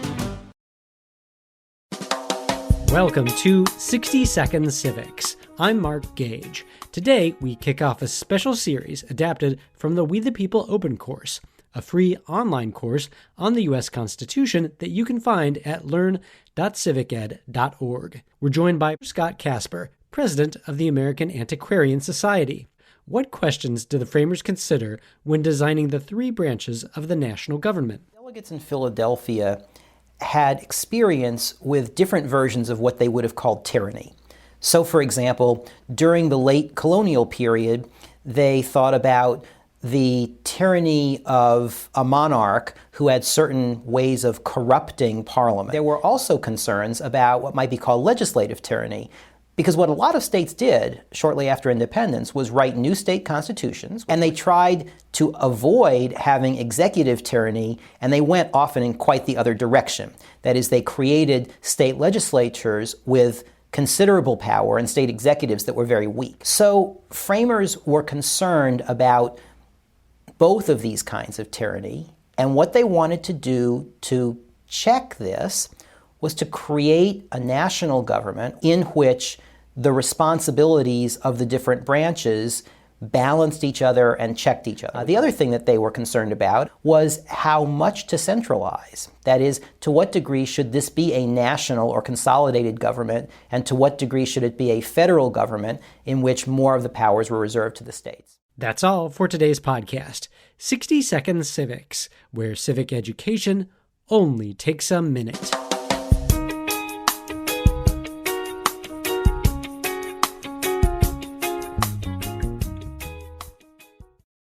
Speaker 18: Welcome to 60 Second Civics. I'm Mark Gage. Today, we kick off a special series adapted from the We the People Open course, a free online course on the U.S. Constitution that you can find at learn.civiced.org. We're joined by Scott Casper, president of the American Antiquarian Society. What questions do the framers consider when designing the three branches of the national government?
Speaker 19: Delegates in Philadelphia had experience with different versions of what they would have called tyranny. So, for example, during the late colonial period, they thought about the tyranny of a monarch who had certain ways of corrupting Parliament. There were also concerns about what might be called legislative tyranny, because what a lot of states did shortly after independence was write new state constitutions, and they tried to avoid having executive tyranny, and they went often in quite the other direction. That is, they created state legislatures with considerable power and state executives that were very weak. So framers were concerned about both of these kinds of tyranny, and what they wanted to do to check this was to create a national government in which the responsibilities of the different branches balanced each other and checked each other. The other thing that they were concerned about was how much to centralize. That is, to what degree should this be a national or consolidated government, and to what degree should it be a federal government in which more of the powers were reserved to the states.
Speaker 18: That's all for today's podcast, 60 Second Civics, where civic education only takes a minute.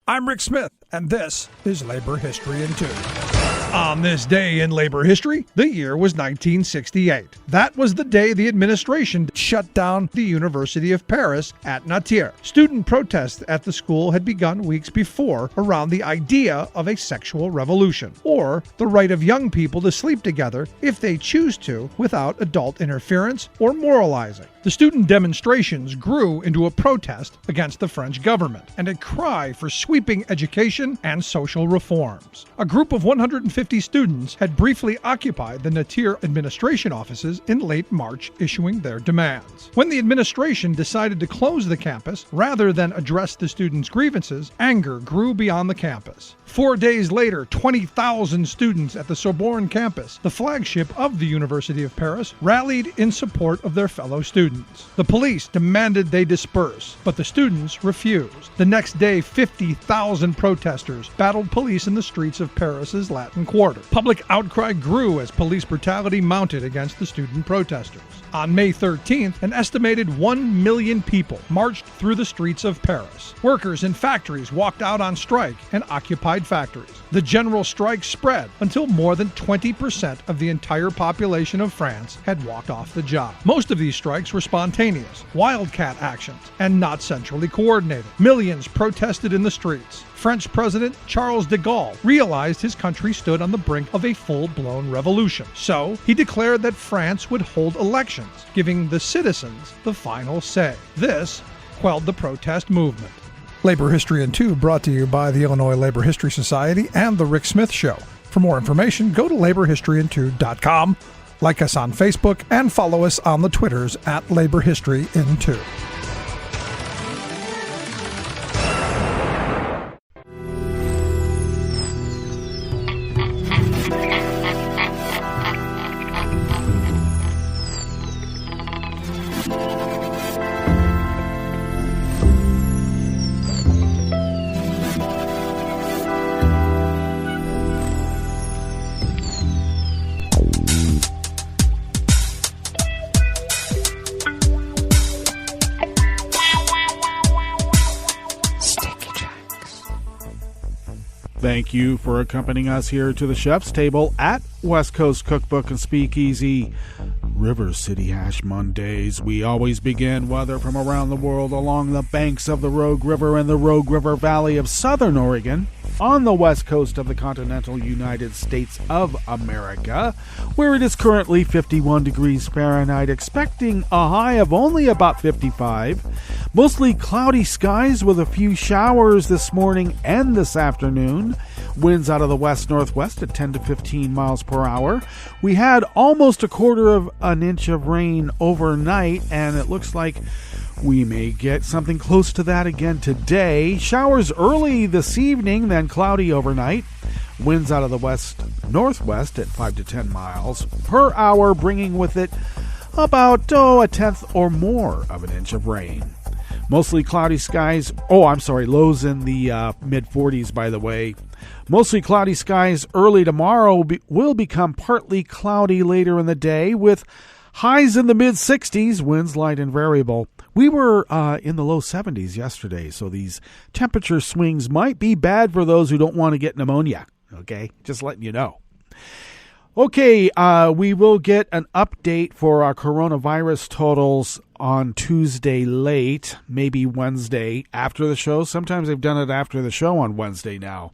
Speaker 20: I'm Rick Smith, and this is Labor History in 2. On this day in labor history, the year was 1968. That was the day the administration shut down the University of Paris at Nanterre. Student protests at the school had begun weeks before around the idea of a sexual revolution, or the right of young people to sleep together if they choose to without adult interference or moralizing. The student demonstrations grew into a protest against the French government and a cry for sweeping education and social reforms. A group of 150 students had briefly occupied the Nanterre administration offices in late March, issuing their demands. When the administration decided to close the campus rather than address the students' grievances, anger grew beyond the campus. 4 days later, 20,000 students at the Sorbonne campus, the flagship of the University of Paris, rallied in support of their fellow students. The police demanded they disperse, but the students refused. The next day, 50,000 protesters battled police in the streets of Paris's Latin Quarter. Public outcry grew as police brutality mounted against the student protesters. On May 13th, an estimated 1 million people marched through the streets of Paris. Workers in factories walked out on strike and occupied factories. The general strike spread until more than 20% of the entire population of France had walked off the job. Most of these strikes were spontaneous, wildcat actions, and not centrally coordinated. Millions protested in the streets. French President Charles de Gaulle realized his country stood on the brink of a full-blown revolution. So he declared that France would hold elections, giving the citizens the final say. This quelled the protest movement. Labor History in 2 brought to you by the Illinois Labor History Society and The Rick Smith Show. For more information, go to laborhistoryin2.com, like us on Facebook, and follow us on the Twitters at Labor History in 2.
Speaker 9: Thank you for accompanying us here to the chef's table at West Coast Cookbook and Speakeasy. River City Hash Mondays. We always begin weather from around the world along the banks of the Rogue River and the Rogue River Valley of southern Oregon, on the west coast of the continental United States of America, where it is currently 51 degrees Fahrenheit, expecting a high of only about 55. Mostly cloudy skies with a few showers this morning and this afternoon. Winds out of the west-northwest at 10 to 15 miles per hour. We had almost a quarter of an inch of rain overnight, and it looks like we may get something close to that again today. Showers early this evening, then cloudy overnight. Winds out of the west-northwest at 5 to 10 miles per hour, bringing with it about a tenth or more of an inch of rain. Mostly cloudy skies. Lows in the mid-40s, by the way. Mostly cloudy skies early tomorrow will become partly cloudy later in the day, with highs in the mid-60s, winds light and variable. We were in the low 70s yesterday, so these temperature swings might be bad for those who don't want to get pneumonia. Okay, just letting you know. Okay, we will get an update for our coronavirus totals on Tuesday late, maybe Wednesday after the show. Sometimes they've done it after the show on Wednesday now.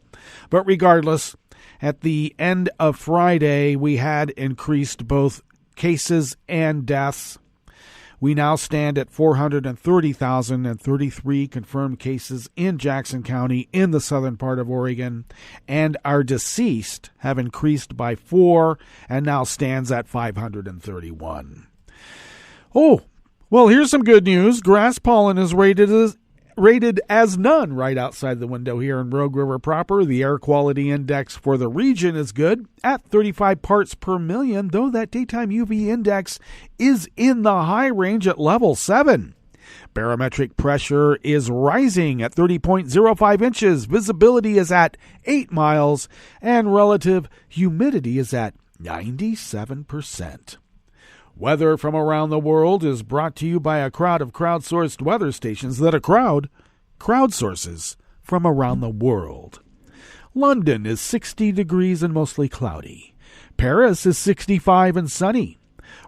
Speaker 9: But regardless, at the end of Friday, we had increased both cases and deaths. We now stand at 430,033 confirmed cases in Jackson County in the southern part of Oregon, and our deceased have increased by 4 and now stands at 531. Well, here's some good news. Grass pollen is rated as none right outside the window here in Rogue River proper. The air quality index for the region is good at 35 parts per million, though that daytime UV index is in the high range at level 7. Barometric pressure is rising at 30.05 inches. Visibility is at 8 miles, and relative humidity is at 97%. Weather from around the world is brought to you by a crowd of crowdsourced weather stations that a crowd crowdsources from around the world. London is 60 degrees and mostly cloudy. Paris is 65 and sunny.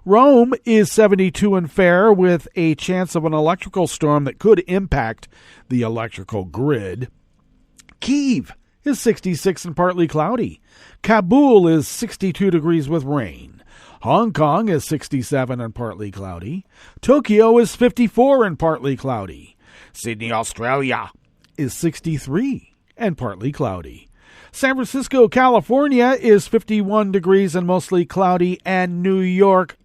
Speaker 9: Rome is 72 and fair with a chance of an electrical storm that could impact the electrical grid. Kyiv is 66 and partly cloudy. Kabul is 62 degrees with rain. Hong Kong is 67 and partly cloudy. Tokyo is 54 and partly cloudy. Sydney, Australia is 63 and partly cloudy. San Francisco, California is 51 degrees and mostly cloudy. And New York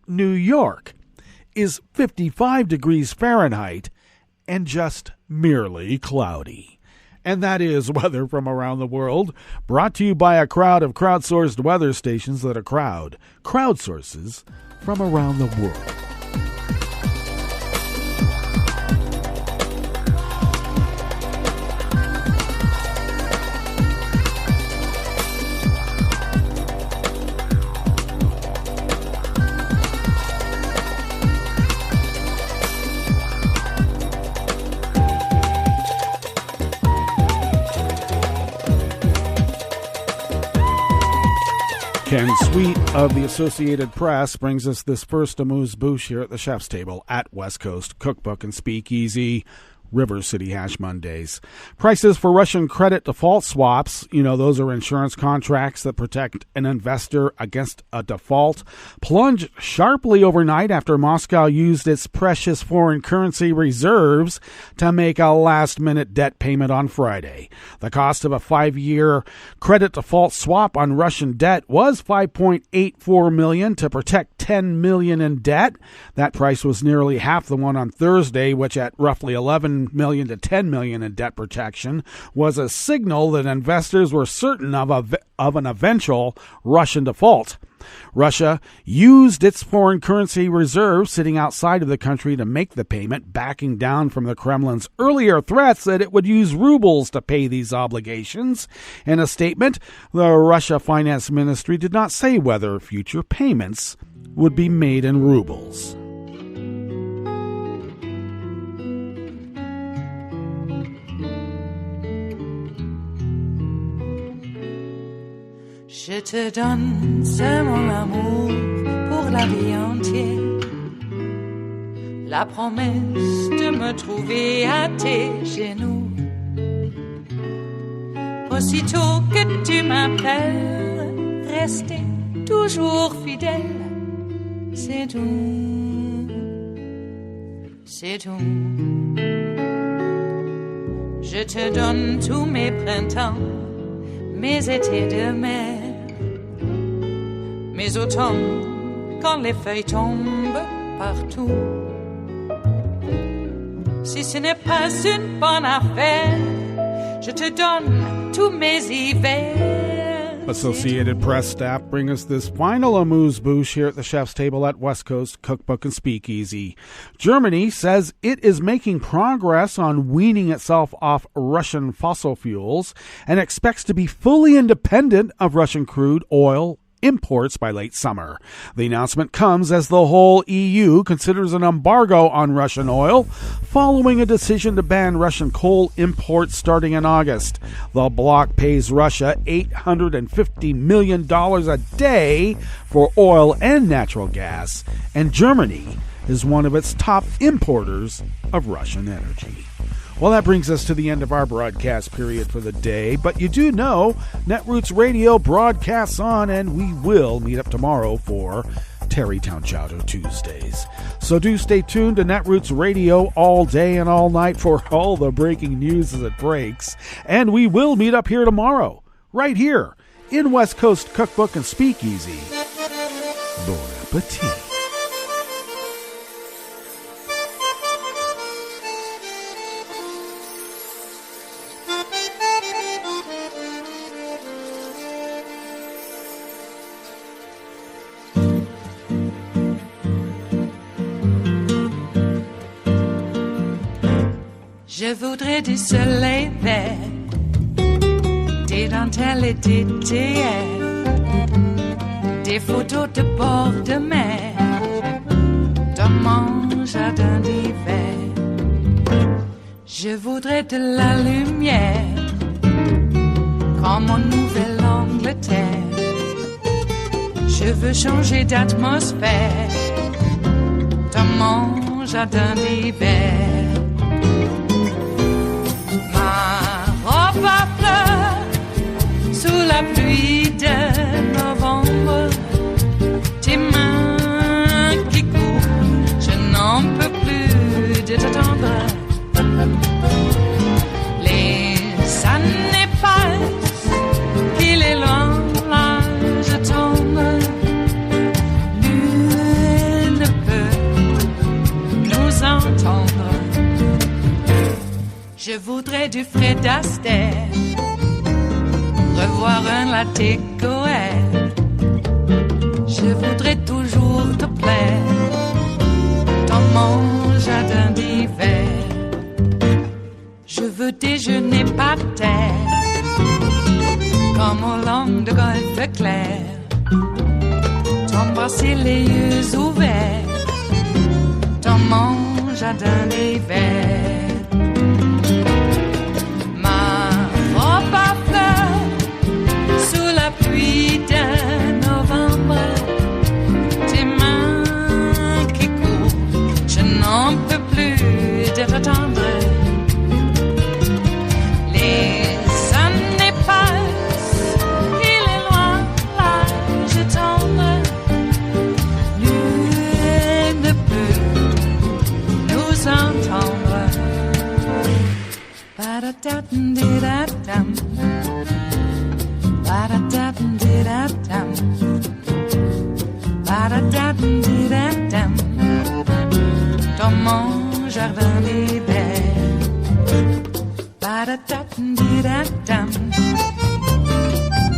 Speaker 9: is 55 degrees Fahrenheit and just merely cloudy. And that is weather from around the world, brought to you by a crowd of crowdsourced weather stations that a crowd crowdsources from around the world. Ken Sweet of the Associated Press brings us this first amuse-bouche here at the chef's table at West Coast Cookbook and Speakeasy. River City Hash Mondays. Prices for Russian credit default swaps, those are insurance contracts that protect an investor against a default, plunged sharply overnight after Moscow used its precious foreign currency reserves to make a last-minute debt payment on Friday. The cost of a 5-year credit default swap on Russian debt was $5.84 million to protect $10 million in debt. That price was nearly half the one on Thursday, which at roughly $11 million to $10 million in debt protection was a signal that investors were certain of an eventual Russian default. Russia used its foreign currency reserves sitting outside of the country to make the payment, backing down from the Kremlin's earlier threats that it would use rubles to pay these obligations. In a statement, the Russia Finance Ministry did not say whether future payments would be made in rubles.
Speaker 2: Je te donne ce mon amour pour la vie entière, la promesse de me trouver à tes genoux. Aussitôt que tu m'appelles, rester toujours fidèle, c'est tout, c'est tout. Je te donne tous mes printemps, mes étés de mer, mes automnes quand les feuilles tombent partout. Si ce n'est pas une bonne affaire, je te donne tous mes hivers.
Speaker 9: Associated Press staff bring us this final amuse-bouche here at the chef's table at West Coast Cookbook and Speakeasy. Germany says it is making progress on weaning itself off Russian fossil fuels and expects to be fully independent of Russian crude oil imports by late summer. The announcement comes as the whole EU considers an embargo on Russian oil following a decision to ban Russian coal imports starting in August. The bloc pays Russia $850 million a day for oil and natural gas, and Germany is one of its top importers of Russian energy. Well, that brings us to the end of our broadcast period for the day, but you do know Netroots Radio broadcasts on, and we will meet up tomorrow for Tarrytown Chowder Tuesdays. So do stay tuned to Netroots Radio all day and all night for all the breaking news as it breaks, and we will meet up here tomorrow, right here in West Coast Cookbook and Speakeasy. Bon appetit.
Speaker 2: Je voudrais du soleil vert, des dentelles et des théières, des photos de bord de mer, dans mon jardin d'hiver. Je voudrais de la lumière, comme en Nouvelle-Angleterre. Je veux changer d'atmosphère, dans mon jardin d'hiver. Ma fleur sous la pluie de novembre, tes mains qui courent, je n'en peux plus de t'attendre. Les années passent, qu'il est loin, là je tombe. Nul ne peut nous entendre. Je voudrais du Fred Astaire, revoir un latte Goël. Je voudrais toujours te plaire, dans mon jardin d'hiver. Je veux déjeuner par terre, comme au long de golfe clair, t'embrasser les yeux ouverts, dans mon jardin d'hiver. Pluie de novembre, tes mains qui courent, je n'en peux plus de t'attendre. Les années passent, il est loin, là je tombe. Nul ne peut nous entendre. Ba-da-da-dum-di-da-dum. Ba-da-da-dum-di-da-dum. Ba-da-da-dum-di-da-dum. Dans mon jardin d'hiver. Ba-da-da-dum-di-da-dum.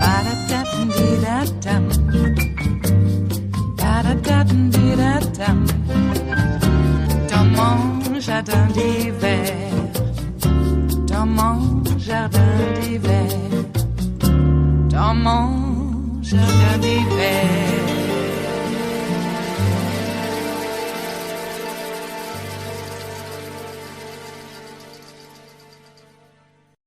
Speaker 2: Ba-da-da-dum-di-da-dum. Ba-da-da-dum-di-da-dum. Dans mon jardin d'hiver.